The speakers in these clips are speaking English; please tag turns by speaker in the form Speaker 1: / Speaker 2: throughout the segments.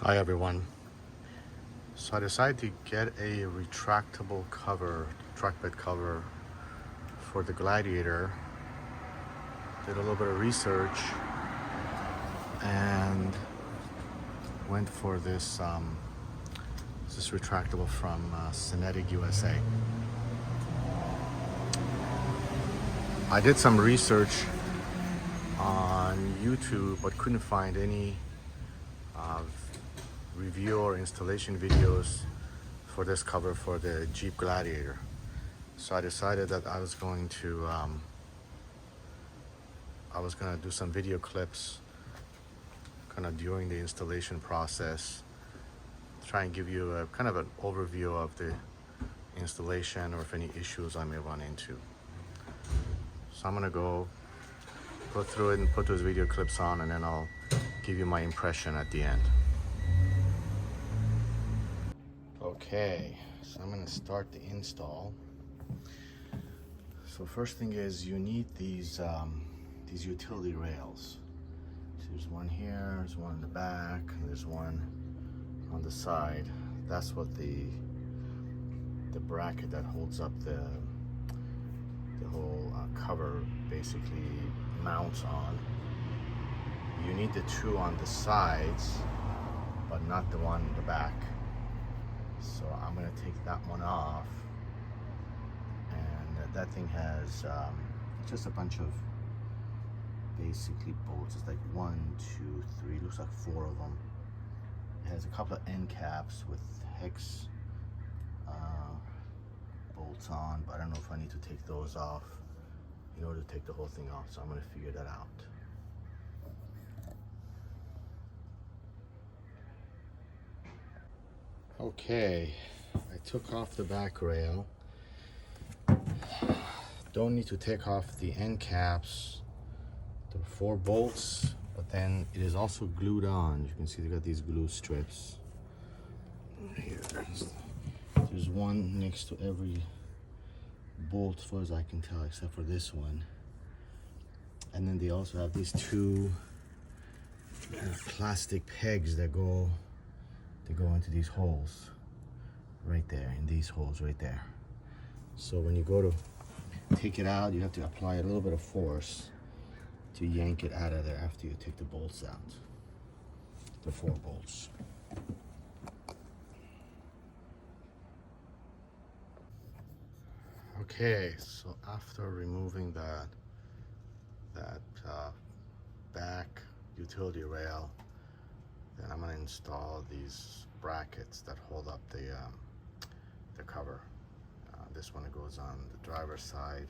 Speaker 1: Hi everyone. So I decided to get a retractable cover, track bed cover for the Gladiator. Did a little bit of research and went for this retractable from SyneticUSA. I did some research on YouTube but couldn't find any review or installation videos for this cover for the Jeep Gladiator. So I decided that I was going to do some video clips kind of during the installation process, try and give you a kind of an overview of the installation or if any issues I may run into. So I'm gonna go through it and put those video clips on, and then I'll give you my impression at the end. Okay, so I'm gonna start the install. So first thing is you need these utility rails. So there's one here, there's one in the back, and there's one on the side. That's what the bracket that holds up the whole cover basically mounts on. You need the two on the sides, but not the one in the back. So I'm gonna take that one off, and that thing has just a bunch of basically bolts. It's like 1, 2, 3, looks like 4 of them. It has a couple of end caps with hex bolts on, but I don't know if I need to take those off in order to take the whole thing off, so I'm going to figure that out. Okay, I took off the back rail. Don't need to take off the end caps. There are 4 bolts, but then it is also glued on. You can see they got these glue strips. Here, there's one next to every bolt as far as I can tell, except for this one. And then they also have these 2 plastic pegs that go into these holes right there, in these holes right there. So when you go to take it out, you have to apply a little bit of force to yank it out of there after you take the bolts out, the 4 bolts. Okay, so after removing that back utility rail, then I'm going to install these brackets that hold up the cover. This one goes on the driver's side,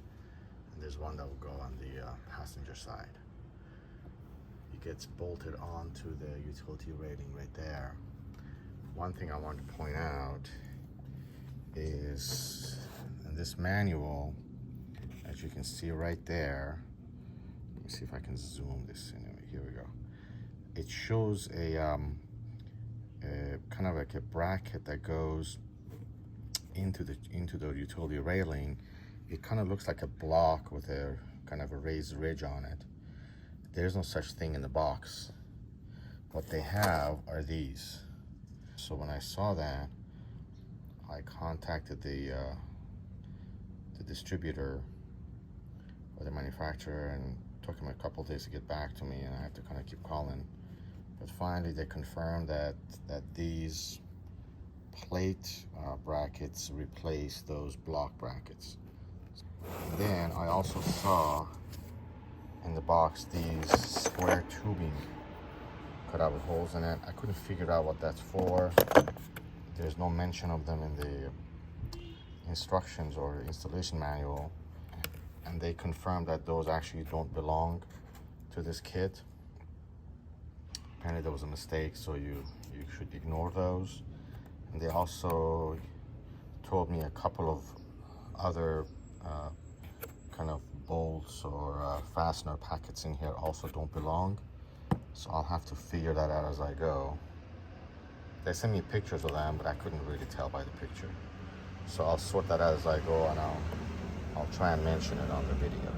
Speaker 1: and there's one that will go on the passenger side. It gets bolted onto the utility railing right there. One thing I want to point out is in this manual, as you can see right there, let me see if I can zoom this in. Here we go. It shows a kind of like a bracket that goes into the utility railing. It kind of looks like a block with a kind of a raised ridge on it. There's no such thing in the box. What they have are these. So when I saw that, I contacted the distributor or the manufacturer, and took him a couple of days to get back to me, and I have to kind of keep calling. But finally they confirmed that these plate brackets replace those block brackets. And then I also saw in the box these square tubing cut out with holes in it. I couldn't figure out what that's for. There's no mention of them in the instructions or installation manual, and they confirmed that those actually don't belong to this kit. Apparently there was a mistake, so you should ignore those. And they also told me a couple of other kind of bolts or fastener packets in here also don't belong. So I'll have to figure that out as I go. They sent me pictures of them, but I couldn't really tell by the picture. So I'll sort that out as I go, and I'll try and mention it on the video.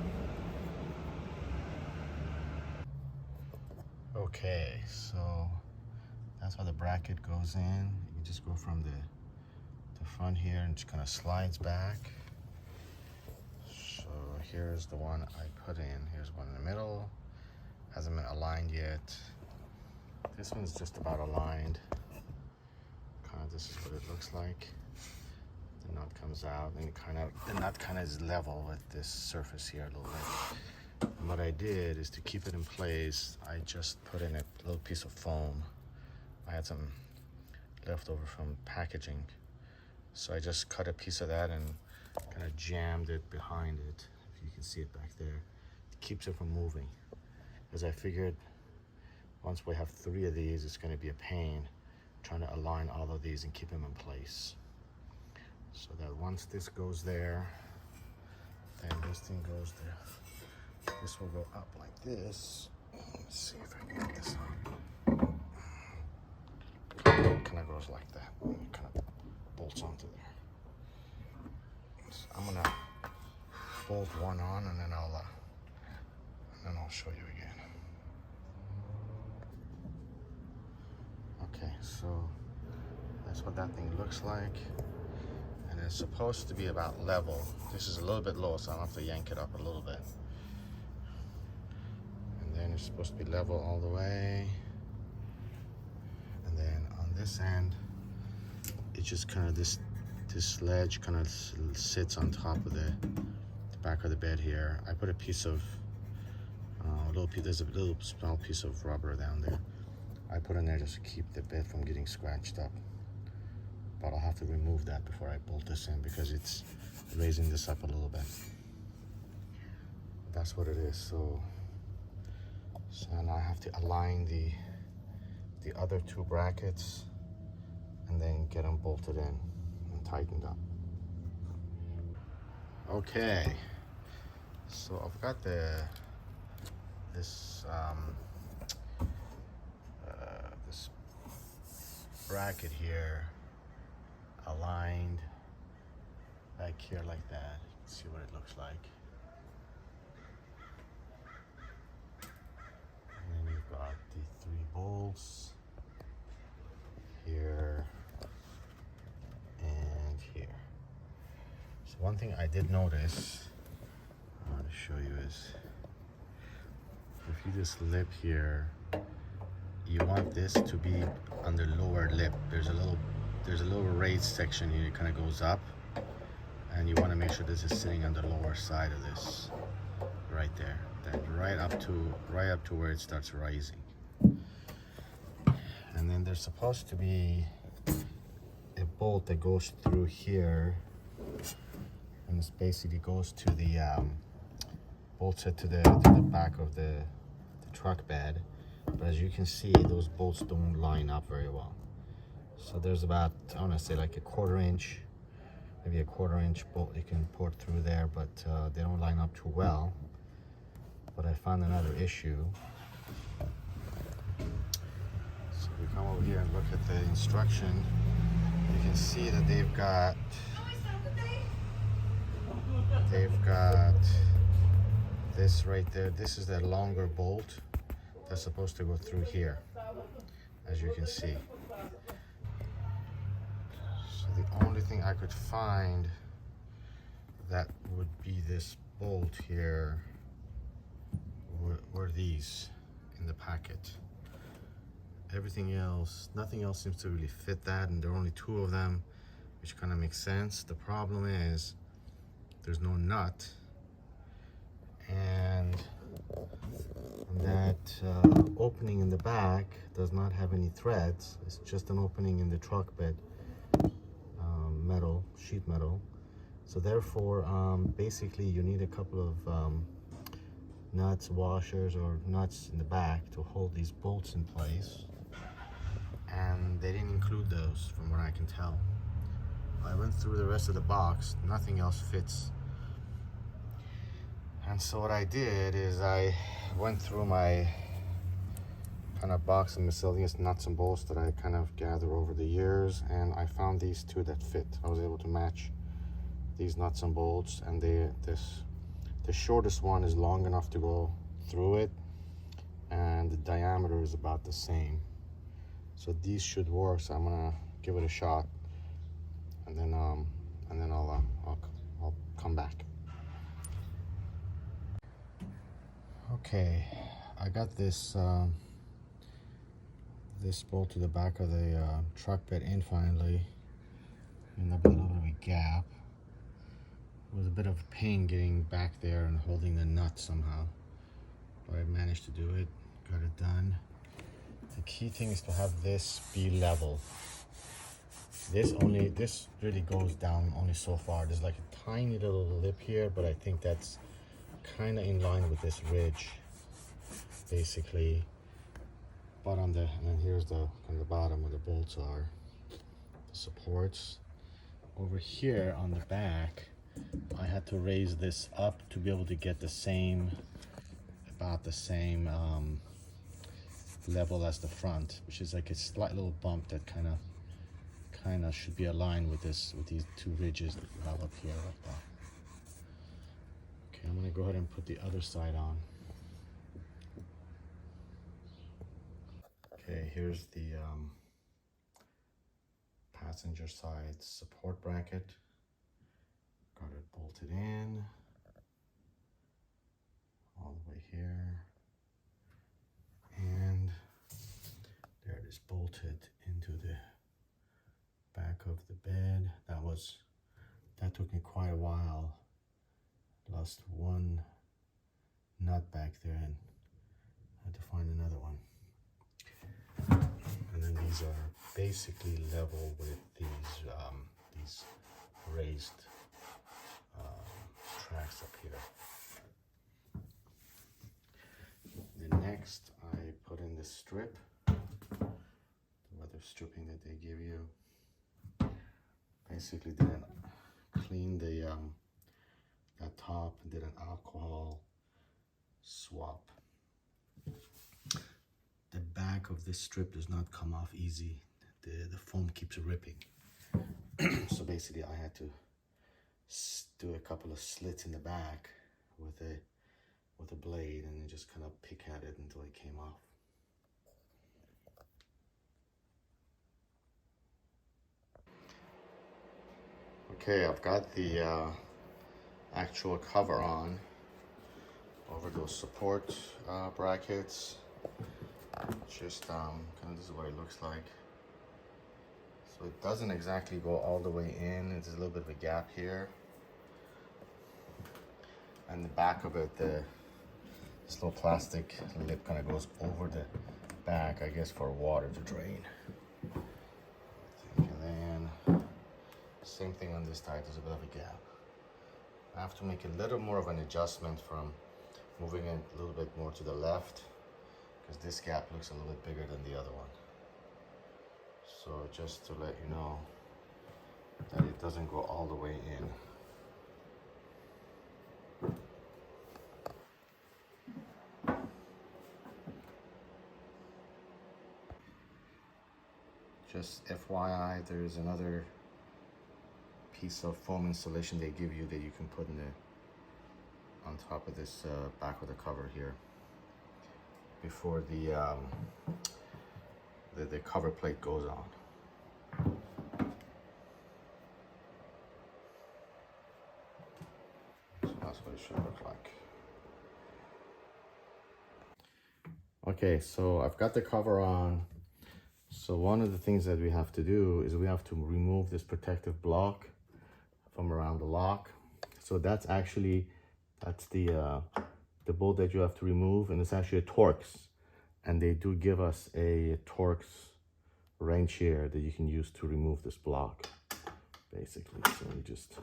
Speaker 1: Okay, so that's how the bracket goes in. You just go from the front here and just kind of slides back. So here's the one I put in. Here's one in the middle. Hasn't been aligned yet. This one's just about aligned. Kind of, this is what it looks like. The nut comes out, and the nut kind of is level with this surface here a little bit. And what I did is, to keep it in place, I just put in a little piece of foam. I had some leftover from packaging, so I just cut a piece of that and kind of jammed it behind it. If you can see it back there, it keeps it from moving. Because I figured once we have 3 of these, it's going to be a pain trying to align all of these and keep them in place. So that once this goes there, then this thing goes there. This will go up like this. Let's see if I can get this on. It kind of goes like that. It kind of bolts onto there. So I'm gonna bolt one on, and then I'll show you again. Okay, so that's what that thing looks like. And it's supposed to be about level. This is a little bit low, so I'll have to yank it up a little bit. And then it's supposed to be level all the way. And then on this end, it just kind of, this ledge kind of sits on top of the back of the bed here. I put a piece of, there's a little small piece of rubber down there. I put in there just to keep the bed from getting scratched up. But I'll have to remove that before I bolt this in, because it's raising this up a little bit. That's what it is. So now I have to align the other 2 brackets and then get them bolted in and tightened up. Okay, so I've got this bracket here aligned back here like that. You can see what it looks like. And then you've got the 3 bolts here and here. So one thing I did notice, I want to show you, is if you just lip here, you want this to be on the lower lip. There's a little raised section here. It kind of goes up, and you want to make sure this is sitting on the lower side of this, right there. Then right up to where it starts rising. And then there's supposed to be a bolt that goes through here, and this basically goes to the bolts it to the back of the truck bed. But as you can see, those bolts don't line up very well. So there's about, I want to say like a 1/4 inch, maybe a 1/4 inch bolt you can port through there, but they don't line up too well. But I found another issue. So we come over here and look at the instruction. You can see that they've got this right there. This is the longer bolt that's supposed to go through here, as you can see. So the only thing I could find that would be this bolt here were these in the packet. Everything else, nothing else seems to really fit that, and there are only 2 of them, which kind of makes sense. The problem is there's no nut, and that opening in the back does not have any threads. It's just an opening in the truck bed metal, sheet metal. So therefore, basically you need a couple of nuts, washers, or nuts in the back to hold these bolts in place, and they didn't include those from what I can tell. I went through the rest of the box, nothing else fits. And so what I did is I went through my kind of box of miscellaneous nuts and bolts that I kind of gathered over the years, and I found these 2 that fit. I was able to match these nuts and bolts, and the shortest one is long enough to go through it, and the diameter is about the same. So these should work. So I'm gonna give it a shot, and then I'll come back. Okay, I got this this bolt to the back of the truck bed in finally. And I've got a little bit of a gap. It was a bit of a pain getting back there and holding the nut somehow, but I managed to do it. Got it done. The key thing is to have this be level. This really goes down only so far. There's like a tiny little lip here, but I think that's kind of in line with this ridge, basically. But and then here's the kind of the bottom where the bolts are, the supports. Over here on the back, I had to raise this up to be able to get the same, about the same level as the front, which is like a slight little bump that kind of should be aligned with these two ridges that we have up here like that. Okay, I'm gonna go ahead and put the other side on. Okay, here's the passenger side support bracket. Got it bolted in all the way here, and there it is bolted into the back of the bed. That took me quite a while. Lost one nut back there and had to find another one. And then these are basically level with these raised tracks up here. Then next I put in this strip, the weather stripping that they give you. Basically didn't clean the that top and did an alcohol swap. The back of this strip does not come off easy. The foam keeps ripping. So basically I had to do a couple of slits in the back with a blade and then just kind of pick at it until it came off. Okay, I've got the actual cover on over those support brackets. Just kind of this is what it looks like. So it doesn't exactly go all the way in. There's a little bit of a gap here. And the back of it, this little plastic lip kind of goes over the back, I guess, for water to drain. And then same thing on this side, there's a bit of a gap. I have to make a little more of an adjustment from moving it a little bit more to the left, because this gap looks a little bit bigger than the other one. So just to let you know that it doesn't go all the way in. Just FYI, there's another piece of foam insulation they give you that you can put in on top of this back of the cover here before the cover plate goes on. So that's what it should look like. Okay, so I've got the cover on. So one of the things that we have to do is we have to remove this protective block from around the lock. So that's the bolt that you have to remove, and it's actually a Torx, and they do give us a Torx wrench here that you can use to remove this block, basically. So we just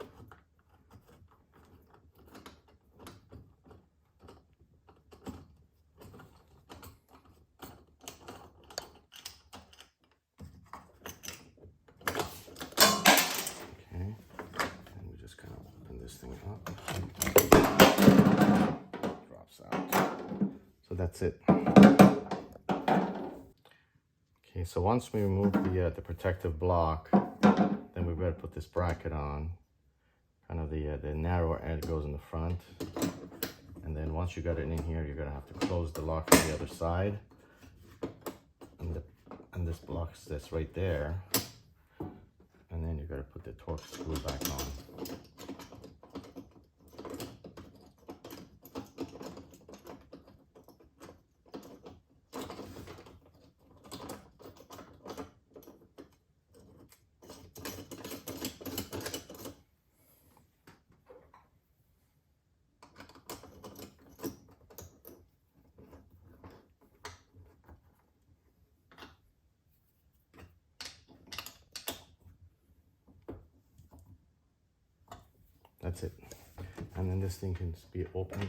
Speaker 1: that's it. Okay, so once we remove the protective block, then we better put this bracket on. Kind of the narrower end goes in the front, and then once you got it in here, you're gonna have to close the lock on the other side, and and this blocks this right there, and then you got to put the torque screw back on. That's it. And then this thing can be open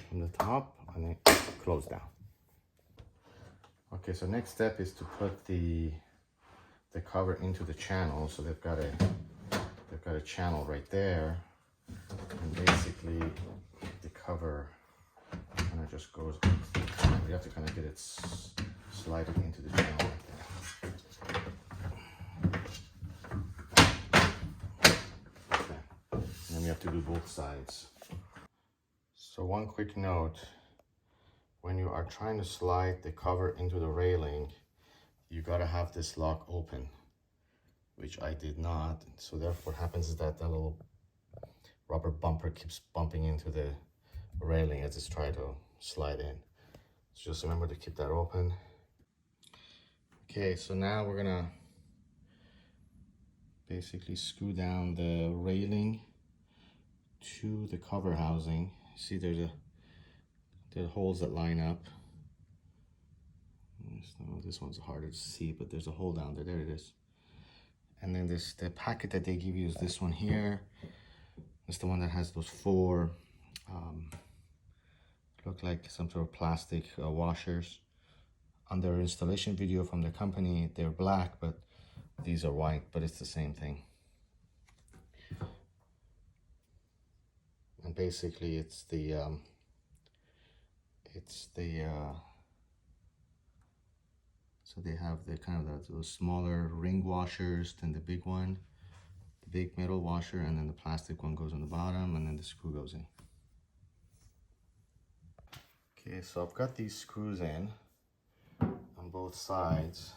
Speaker 1: from the top and then close down. Okay, so next step is to put the cover into the channel. So they've got a channel right there, and basically the cover kind of just goes. You have to kind of get it slide it into the channel like that. Okay. And then we have to do both sides. So one quick note, when you are trying to slide the cover into the railing, you got to have this lock open, which I did not. So therefore what happens is that the little rubber bumper keeps bumping into the railing as it's trying to slide in. So just remember to keep that open. Okay, so now we're gonna basically screw down the railing to the cover housing. See, there are holes that line up. This one's harder to see, but there's a hole down there. There it is. And then the packet that they give you is this one here. It's the one that has those four look like some sort of plastic washers. On their installation video from the company, they're black, but these are white, but it's the same thing. And basically it's the so they have the kind of those smaller ring washers, then the big one, the big metal washer, and then the plastic one goes on the bottom, and then the screw goes in. Okay, so I've got these screws in on both sides.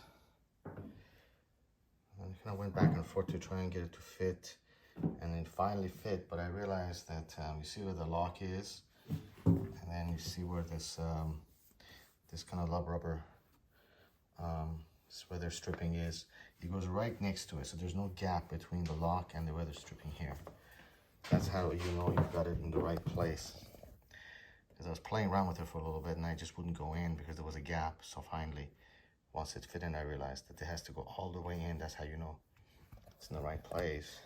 Speaker 1: I kind of went back and forth to try and get it to fit, and it finally fit, but I realized that you see where the lock is, and then you see where this this kind of rubber weather stripping is. It goes right next to it, so there's no gap between the lock and the weather stripping here. That's how you know you've got it in the right place. Because I was playing around with it for a little bit and I just wouldn't go in because there was a gap. So finally, once it fit in, I realized that it has to go all the way in. That's how you know it's in the right place.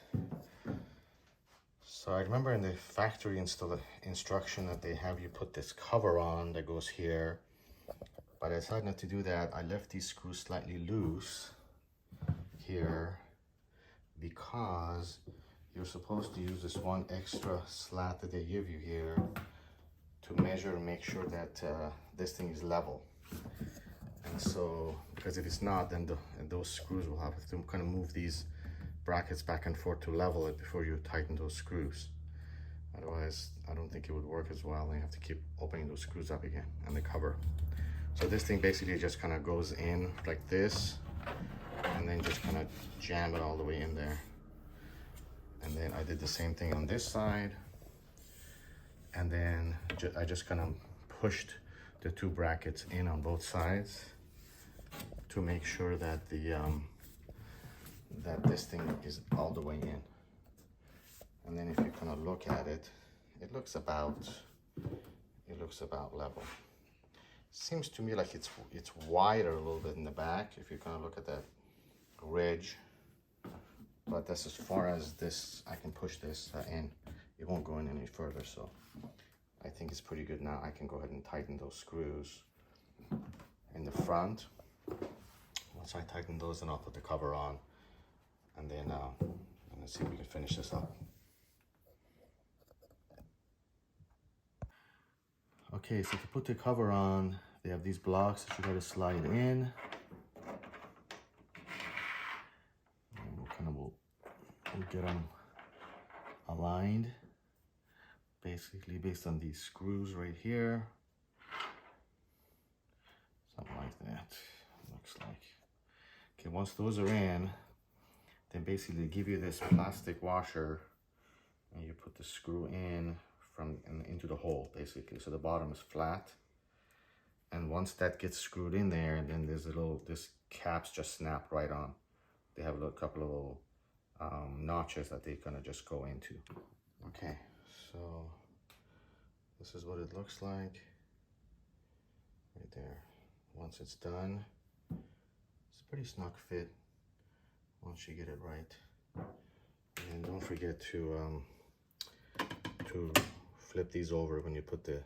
Speaker 1: So I remember in the factory instruction that they have you put this cover on that goes here. But I decided not to do that. I left these screws slightly loose here because you're supposed to use this one extra slat that they give you here to measure and make sure that this thing is level. And so, because if it's not, then those screws will have to kind of move these brackets back and forth to level it before you tighten those screws. Otherwise, I don't think it would work as well. And you have to keep opening those screws up again and the cover. So this thing basically just kind of goes in like this, and then just kind of jam it all the way in there. And then I did the same thing on this side. And then I just kind of pushed the two brackets in on both sides to make sure that that this thing is all the way in. And then if you kind of look at it, it looks about level. Seems to me like it's wider a little bit in the back if you kind of look at that ridge, but that's as far as this I can push this in. It won't go in any further, so I think it's pretty good now. I can go ahead and tighten those screws in the front. Once I tighten those, then I'll put the cover on, and then let's see if we can finish this up. Okay, so to put the cover on, they have these blocks that you gotta slide in. And we'll get them aligned, basically based on these screws right here. Something like that, looks like. once those are in, then basically they give you this plastic washer, and you put the screw in into the hole basically, so the bottom is flat. And once that gets screwed in there, then this caps just snap right on. They have a couple of little notches that they're gonna just go into. Okay, so this is what it looks like right there. Once it's done, it's a pretty snug fit once you get it right. And don't forget to flip these over when you put the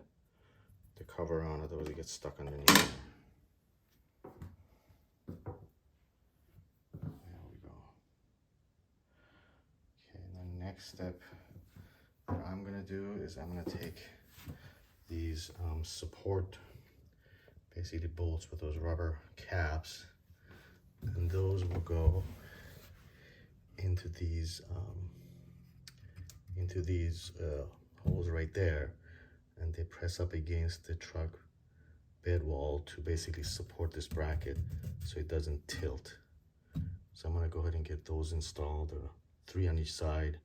Speaker 1: cover on, otherwise it gets stuck underneath. There we go. Okay, and the next step that I'm gonna do is I'm gonna take these support, basically bolts with those rubber caps, and those will go into these holes right there, and they press up against the truck bed wall to basically support this bracket so it doesn't tilt. So I'm gonna go ahead and get those installed, 3 on each side.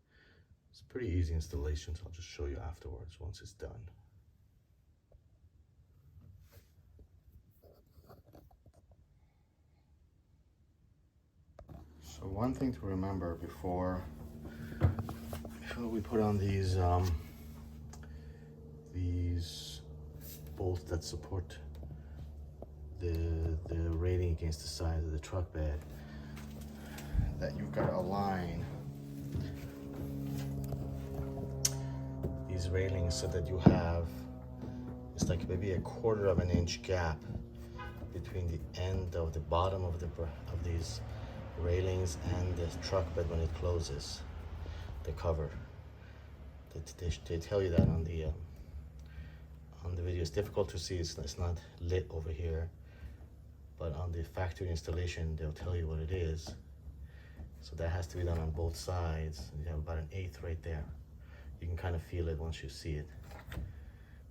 Speaker 1: It's a pretty easy installation, so I'll just show you afterwards once it's done. So one thing to remember before we put on these bolts that support the railing against the side of the truck bed, that you've got to align these railings so that you have, it's like maybe a 1/4 of an inch gap between the end of the bottom of these railings and the truck bed when it closes, the cover. They tell you that on the video. It's difficult to see, it's not lit over here, but on the factory installation they'll tell you what it is. So that has to be done on both sides. You have about 1/8 right there. You can kind of feel it once you see it.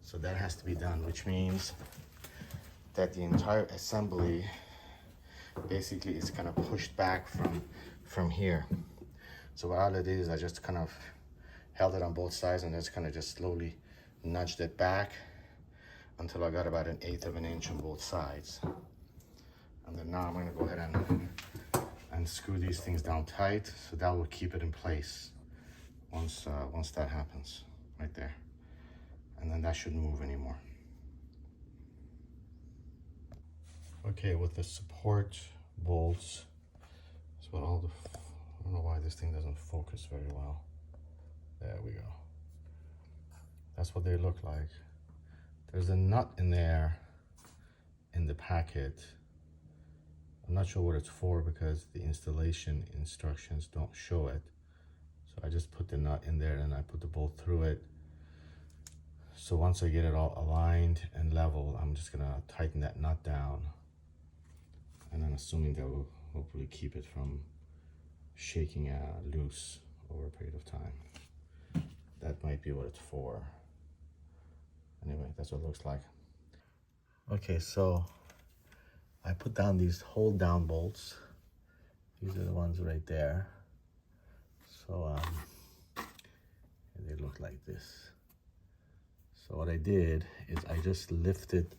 Speaker 1: So that has to be done, which means that the entire assembly basically is kind of pushed back from here. So what I did is I just kind of held it on both sides and just kind of slowly nudged it back until I got about 1/8 of an inch on both sides. And then now I'm going to go ahead and screw these things down tight, so that will keep it in place once that happens right there. And then that shouldn't move anymore. Okay, with the support bolts, that's what I don't know why this thing doesn't focus very well. There we go. That's what they look like. There's a nut in there in the packet. I'm not sure what it's for because the installation instructions don't show it. So I just put the nut in there and I put the bolt through it. So once I get it all aligned and level, I'm just gonna tighten that nut down. And I'm assuming that will hopefully keep it from shaking loose over a period of time. That might be what it's for. Anyway, that's what it looks like. Okay, so I put down these hold down bolts. These are the ones right there. So they look like this. So what I did is I just lifted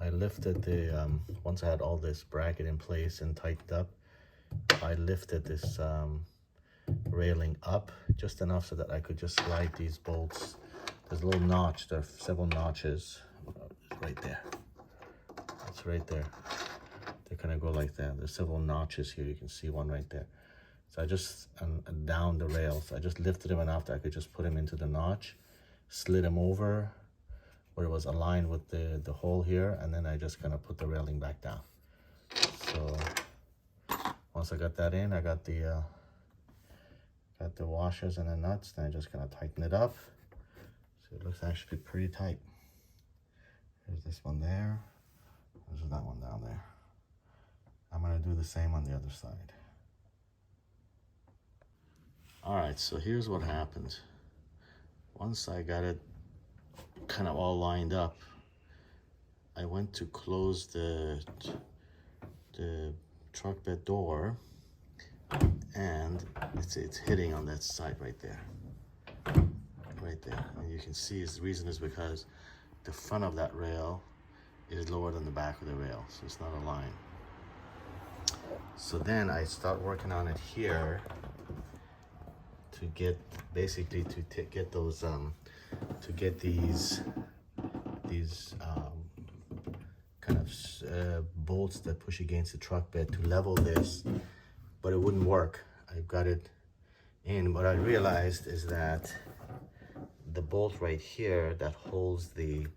Speaker 1: the, once I had all this bracket in place and tightened up, I lifted this railing up just enough so that I could just slide these bolts. There's a little notch, there are several notches right there. It's right there. They kind of go like that. There's several notches here. You can see one right there. So I just, down the rails, I just lifted them enough that I could just put them into the notch, slid them over where it was aligned with the hole here, and then I just kind of put the railing back down. So once I got that in, I got the washers and the nuts, then I just kind of tighten it up. So it looks actually pretty tight. There's this one there. There's that one down there. I'm gonna do the same on the other side. All right, so here's what happened. Once I got it kind of all lined up, I went to close the truck bed door, and it's hitting on that side right there. Right there. And you can see the reason is because the front of that rail is lower than the back of the rail, so it's not aligned. So then I start working on it here to get basically to get those to get these kind of bolts that push against the truck bed to level this, but it wouldn't work. I've got it in. What I realized is that the bolt right here that holds the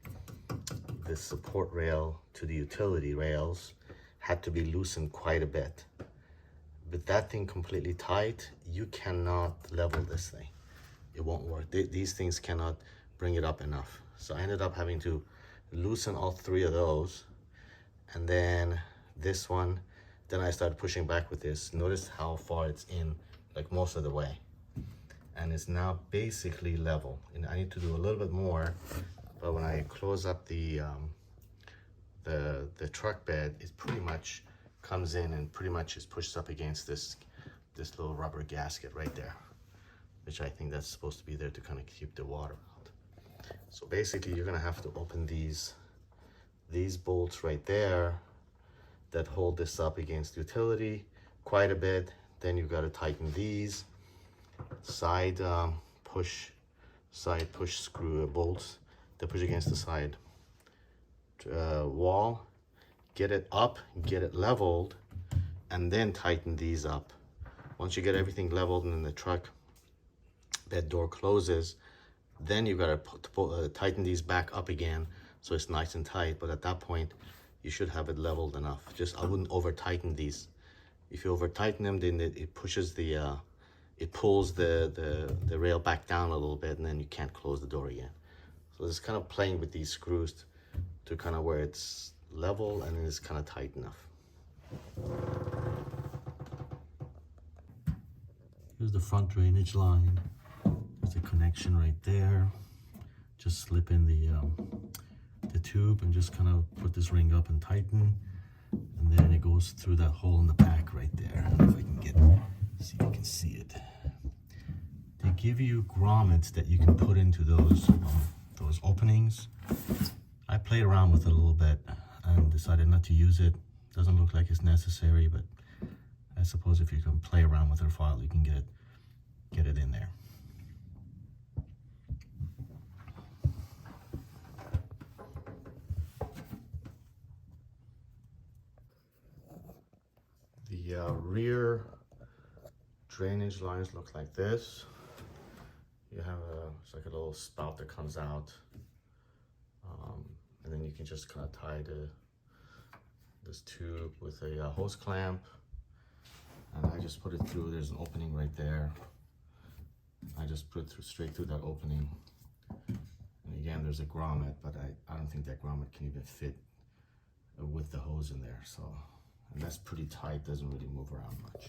Speaker 1: support rail to the utility rails had to be loosened quite a bit. With that thing completely tight, you cannot level this thing. It won't work. These things cannot bring it up enough. So I ended up having to loosen all three of those, and then this one, then I started pushing back with this. Notice how far it's in, like most of the way. And it's now basically level. And I need to do a little bit more, but when I close up the truck bed, it pretty much comes in and pretty much is pushed up against this little rubber gasket right there, which I think that's supposed to be there to kind of keep the water out. So basically you're gonna have to open these bolts right there that hold this up against utility quite a bit. Then you've got to tighten these side push screw bolts that push against the side wall. Get it up, get it leveled, and then tighten these up. Once you get everything leveled and then the truck bed door closes, then you've got to tighten these back up again so it's nice and tight. But at that point, you should have it leveled enough. Just I wouldn't over tighten these. If you over tighten them, then it pushes it pulls the rail back down a little bit, and then you can't close the door again. So just kind of playing with these screws to kind of where it's level and it's kind of tight enough. Here's the front drainage line. There's a connection right there. Just slip in the tube and just kind of put this ring up and tighten, and then it goes through that hole in the back right there. I don't know if I can get see if you can see it. They give you grommets that you can put into those openings. I played around with it a little bit and decided not to use it. Doesn't look like it's necessary, but I suppose if you can play around with it for a while, you can get it in there. The rear drainage lines look like this. You have it's like a little spout that comes out, and then you can just kind of tie this tube with a hose clamp, and I just put it through. There's an opening right there. I just put it straight through that opening, and again there's a grommet, but I don't think that grommet can even fit with the hose in there. So, and that's pretty tight, doesn't really move around much.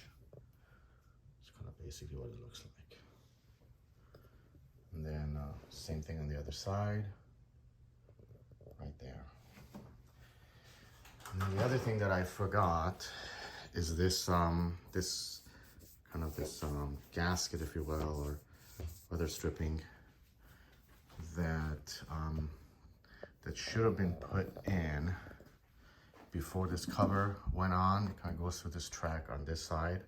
Speaker 1: It's kind of basically what it looks like. And then same thing on the other side, right there. And then the other thing that I forgot is this this gasket, if you will, or weather stripping that that should have been put in before this cover went on. It kind of goes through this track on this side,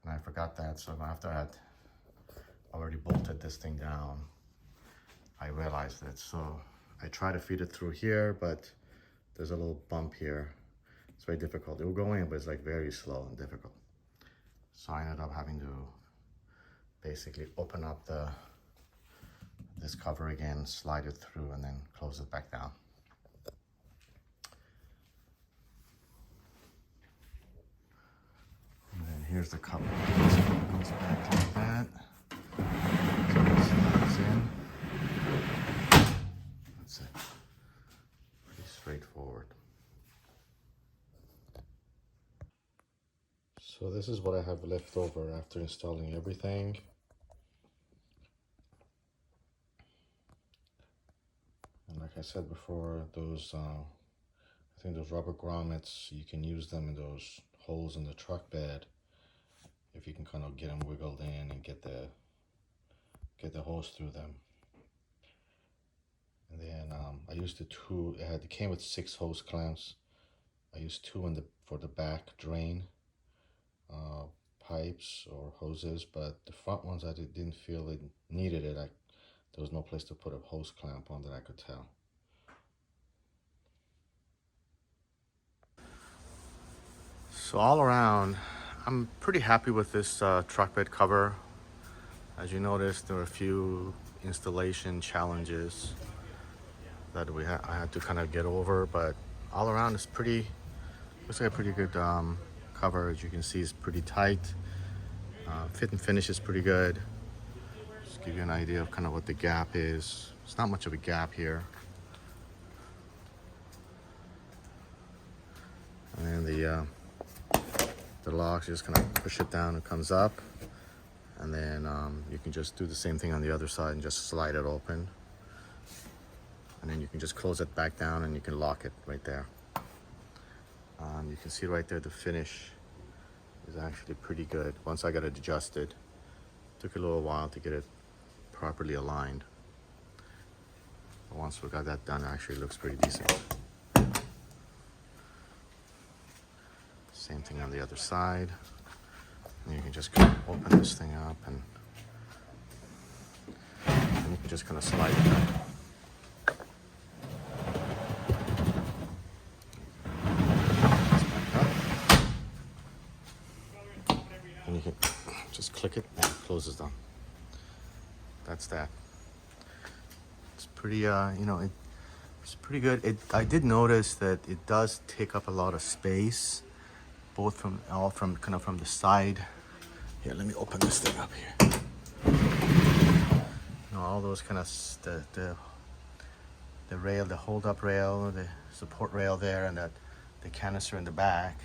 Speaker 1: and I forgot that. So after I had already bolted this thing down, I realized it. So I try to feed it through here, but there's a little bump here. It's very difficult. It will go in, but it's like very slow and difficult. So I ended up having to basically open up this cover again, slide it through, and then close it back down. And then here's the cover. It goes back like that. Slides in. That's it. Pretty straightforward. So this is what I have left over after installing everything. And like I said before, those I think those rubber grommets, you can use them in those holes in the truck bed, if you can kind of get them wiggled in and get the hose through them. And then I used the two. It came with 6 hose clamps. I used 2 for the back drain pipes or hoses, but the front ones I didn't feel it needed it. There was no place to put a hose clamp on that I could tell. So all around, I'm pretty happy with this truck bed cover. As you noticed, there were a few installation challenges that I had to kind of get over, but all around it's looks like a pretty good cover. As you can see, it's pretty tight. Fit and finish is pretty good. Just give you an idea of kind of what the gap is. It's not much of a gap here. And the locks, you just kind of push it down, it comes up. And then you can just do the same thing on the other side and just slide it open. And then you can just close it back down and you can lock it right there. You can see right there the finish is actually pretty good. Once I got it adjusted, took a little while to get it properly aligned. But once we got that done, it actually looks pretty decent. Same thing on the other side. And you can just kind of open this thing up and you can just kind of slide it down. And you can just click it and it closes down. That's that. It's pretty, it's pretty good. I did notice that it does take up a lot of space, both from the side. Here, let me open this thing up here. All those kind of the rail, the hold-up rail, the support rail there, and the canister in the back.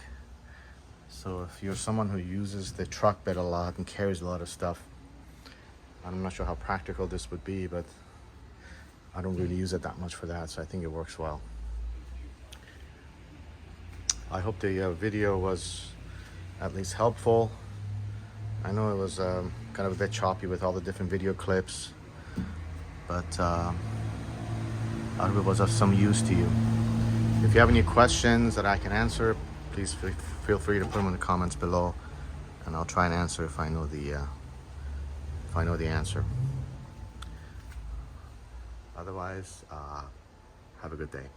Speaker 1: So if you're someone who uses the truck bed a lot and carries a lot of stuff, I'm not sure how practical this would be, but I don't really use it that much for that, so I think it works well. I hope the video was at least helpful. I know it was kind of a bit choppy with all the different video clips, but I hope it was of some use to you. If you have any questions that I can answer, please feel free to put them in the comments below, and I'll try and answer if I know the answer. Otherwise, have a good day.